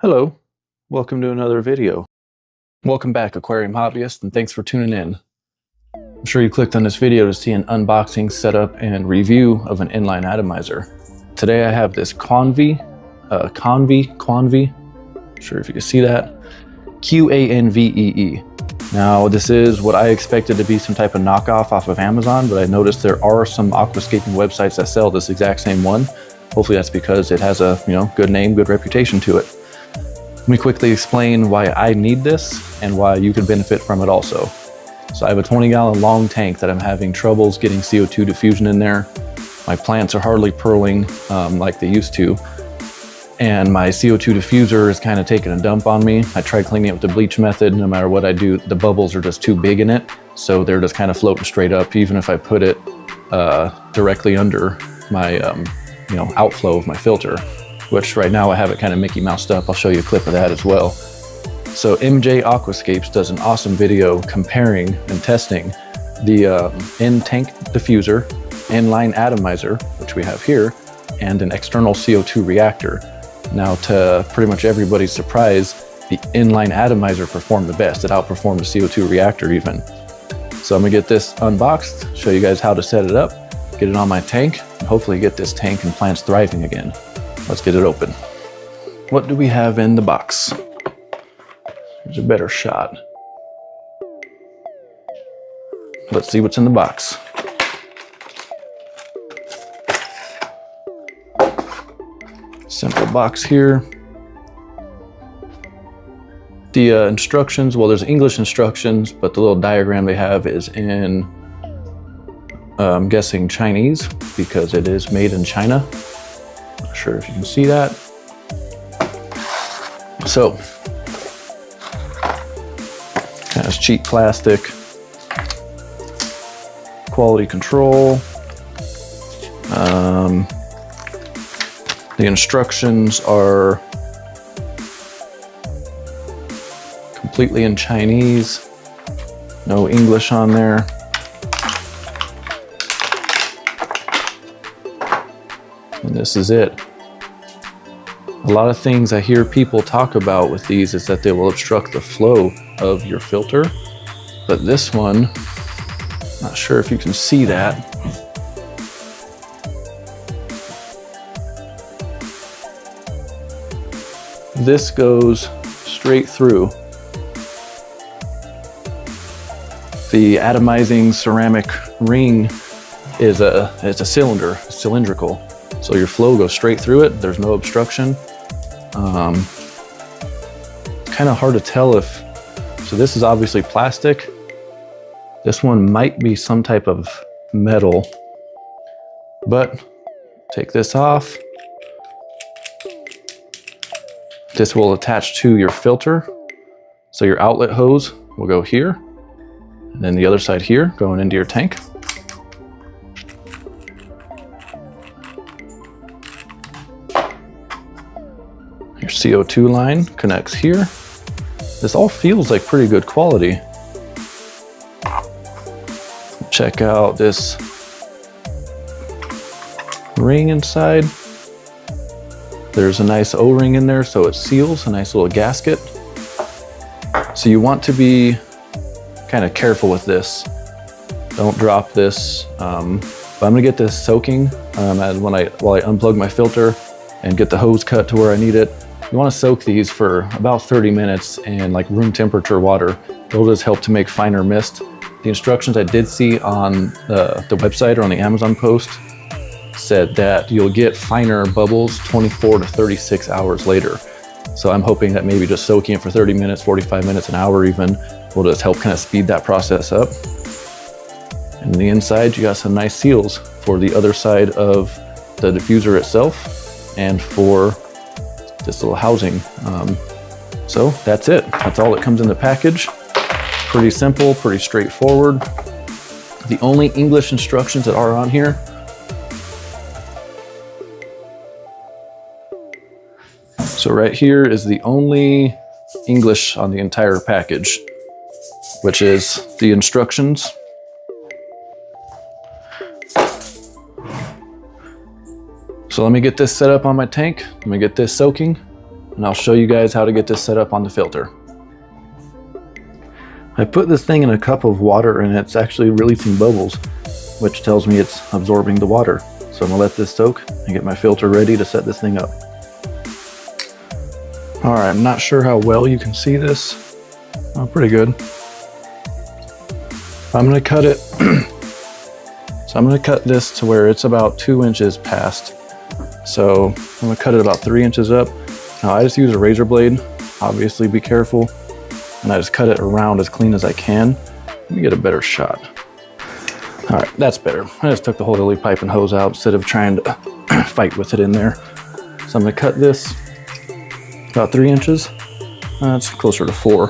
Hello, welcome to another video. Welcome back, aquarium hobbyists, and thanks for tuning in. I'm sure you clicked on this video to see an unboxing, setup, and review of an inline atomizer. Today I have this Qanvee, not sure if you can see that, Qanvee. Now this is what I expected to be some type of knockoff off of Amazon, but I noticed there are some aquascaping websites that sell this exact same one. Hopefully that's because it has a good name, good reputation to it. Let me quickly explain why I need this and why you can benefit from it also. So I have a 20-gallon long tank that I'm having troubles getting CO2 diffusion in there. My plants are hardly purling like they used to. And my CO2 diffuser is kind of taking a dump on me. I tried cleaning it with the bleach method. No matter what I do, the bubbles are just too big in it. So they're just kind of floating straight up, even if I put it directly under my outflow of my filter, which right now I have it kind of Mickey Moused up. I'll show you a clip of that as well. So MJ Aquascapes does an awesome video comparing and testing the in-tank diffuser, inline atomizer, which we have here, and an external CO2 reactor. Now, to pretty much everybody's surprise, the inline atomizer performed the best. It outperformed the CO2 reactor even. So I'm gonna get this unboxed, show you guys how to set it up, get it on my tank, and hopefully get this tank and plants thriving again. Let's get it open. What do we have in the box? Here's a better shot. Let's see what's in the box. Simple box here. The instructions, well, there's English instructions, but the little diagram they have is in, I'm guessing Chinese, because it is made in China. Not sure if you can see that. So, has cheap plastic, quality control. The instructions are completely in Chinese, no English on there. And this is it. A lot of things I hear people talk about with these is that they will obstruct the flow of your filter. But this one, not sure if you can see that. This goes straight through. The atomizing ceramic ring is it's a cylinder, cylindrical. So your flow goes straight through it. There's no obstruction. Kind of hard to tell if, so this is obviously plastic. This one might be some type of metal, but take this off. This will attach to your filter. So your outlet hose will go here, and then the other side here going into your tank. Your CO2 line connects here. This all feels like pretty good quality. Check out this ring inside. There's a nice O-ring in there, so it seals, a nice little gasket. So you want to be kind of careful with this. Don't drop this. But I'm gonna get this soaking while I unplug my filter and get the hose cut to where I need it. You want to soak these for about 30 minutes in like room temperature water. It'll just help to make finer mist. The instructions I did see on the website or on the Amazon post said that you'll get finer bubbles 24 to 36 hours later. So I'm hoping that maybe just soaking it for 30 minutes, 45 minutes, an hour even, will just help kind of speed that process up. And on the inside, you got some nice seals for the other side of the diffuser itself and for this little housing. So that's it. That's all that comes in the package. Pretty simple, pretty straightforward. The only English instructions that are on here so right here is the only English on the entire package, which is the instructions. So let me get this set up on my tank. Let me get this soaking, and I'll show you guys how to get this set up on the filter. I put this thing in a cup of water and it's actually releasing bubbles, which tells me it's absorbing the water. So I'm gonna let this soak and get my filter ready to set this thing up. All right, I'm not sure how well you can see this. Oh, pretty good. I'm gonna cut it. So I'm gonna cut this to where it's about 2 inches past. So I'm gonna cut it about 3 inches up. Now I just use a razor blade, obviously be careful. And I just cut it around as clean as I can. Let me get a better shot. All right, that's better. I just took the whole lily pipe and hose out instead of trying to fight with it in there. So I'm gonna cut this about 3 inches. That's closer to 4.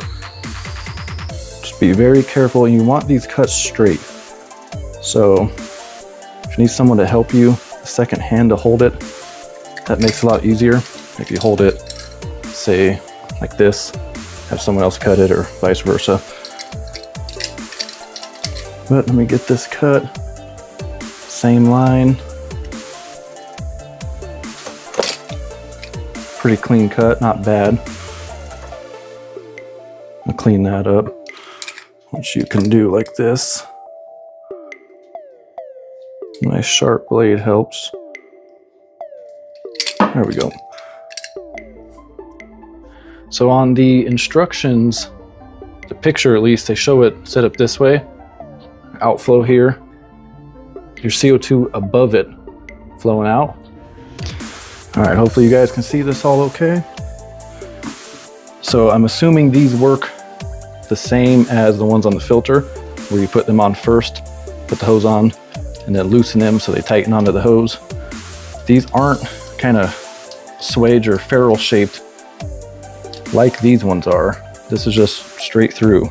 Just be very careful. You want these cuts straight. So if you need someone to help you, a second hand to hold it, that makes it a lot easier. If you hold it, say like this, have someone else cut it or vice versa. But let me get this cut. Same line. Pretty clean cut, not bad. I'll clean that up, which you can do like this. Nice sharp blade helps. There we go. So on the instructions, the picture at least, they show it set up this way. Outflow here. Your CO2 above it flowing out. All right, hopefully you guys can see this all okay. So I'm assuming these work the same as the ones on the filter, where you put them on first, put the hose on, and then loosen them so they tighten onto the hose. These aren't kind of swage or ferrule shaped like these ones are. This is just straight through.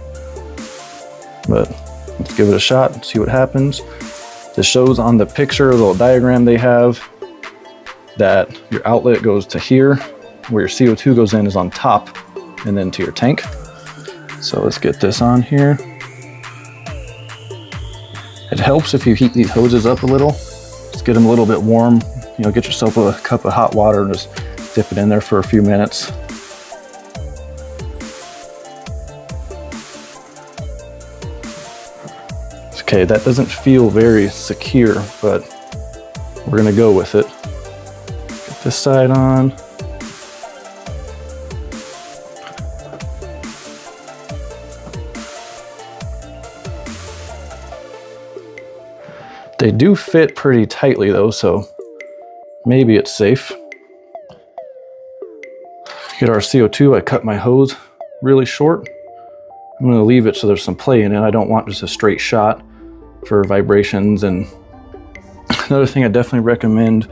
But let's give it a shot and see what happens. This shows on the picture, the little diagram they have, that your outlet goes to here, where your CO2 goes in is on top, and then to your tank. So let's get this on here. It helps if you heat these hoses up a little. Just get them a little bit warm. You know, get yourself a cup of hot water and just dip it in there for a few minutes. Okay, that doesn't feel very secure, but we're gonna go with it. Get this side on. They do fit pretty tightly though, so maybe it's safe. Get our CO2, I cut my hose really short. I'm gonna leave it so there's some play in it. I don't want just a straight shot for vibrations. And another thing I definitely recommend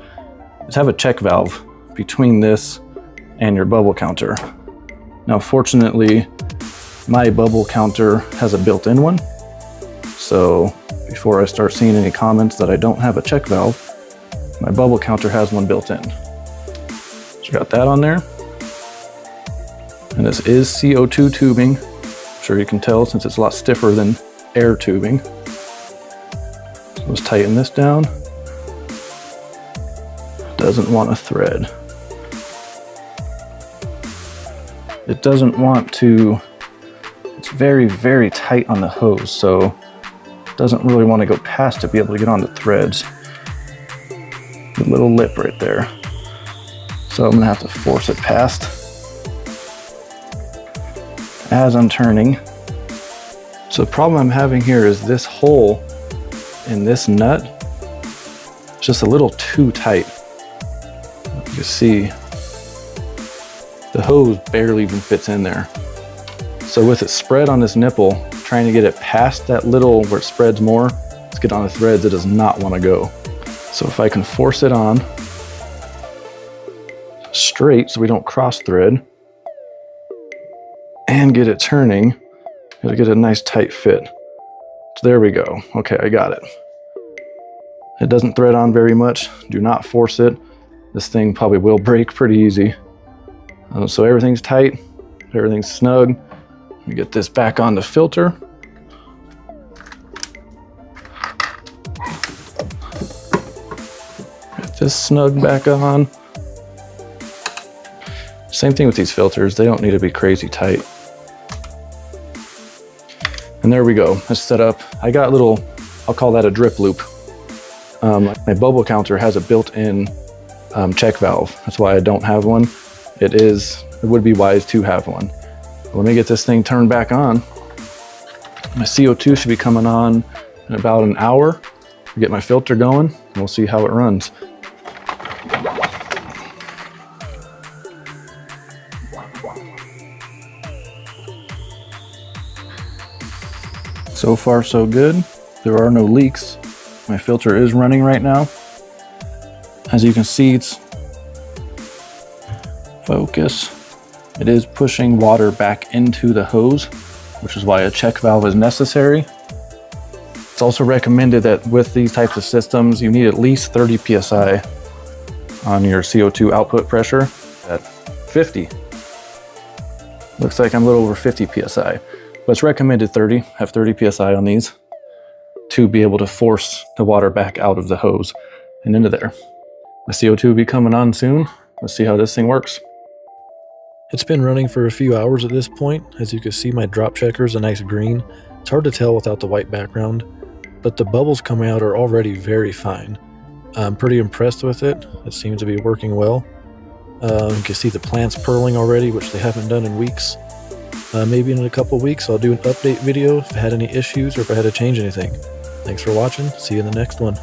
is have a check valve between this and your bubble counter. Now, fortunately, my bubble counter has a built-in one. So before I start seeing any comments that I don't have a check valve, my bubble counter has one built in. So got that on there. And this is CO2 tubing. I'm sure you can tell since it's a lot stiffer than air tubing. Let's tighten this down. Doesn't want a thread. It doesn't want to, it's very, very tight on the hose, so it doesn't really want to go past to be able to get on the threads. The little lip right there. So I'm gonna have to force it past as I'm turning. So the problem I'm having here is this hole in this nut is just a little too tight. You can see the hose barely even fits in there. So with it spread on this nipple, trying to get it past that little where it spreads more, let's get on the threads, it does not want to go. So if I can force it on straight so we don't cross thread and get it turning, it'll get a nice tight fit. So there we go. Okay, I got it. It doesn't thread on very much. Do not force it. This thing probably will break pretty easy. So everything's tight, everything's snug. Let me get this back on the filter. Get this snug back on. Same thing with these filters. They don't need to be crazy tight. And there we go. It's set up. I got a little, I'll call that a drip loop. My bubble counter has a built-in check valve. That's why I don't have one. It would be wise to have one. Let me get this thing turned back on. My CO2 should be coming on in about an hour. Get my filter going, and we'll see how it runs. So far, so good. There are no leaks. My filter is running right now. As you can see, it's focus. It is pushing water back into the hose, which is why a check valve is necessary. It's also recommended that with these types of systems, you need at least 30 PSI on your CO2 output pressure. At 50. Looks like I'm a little over 50 PSI, but it's recommended 30, have 30 PSI on these to be able to force the water back out of the hose and into there. My CO2 will be coming on soon. Let's see how this thing works. It's been running for a few hours at this point. As you can see, my drop checker is a nice green. It's hard to tell without the white background, but the bubbles coming out are already very fine. I'm pretty impressed with it. It seems to be working well. You can see the plants purling already, which they haven't done in weeks. Maybe in a couple weeks I'll do an update video if I had any issues or if I had to change anything. Thanks for watching. See you in the next one.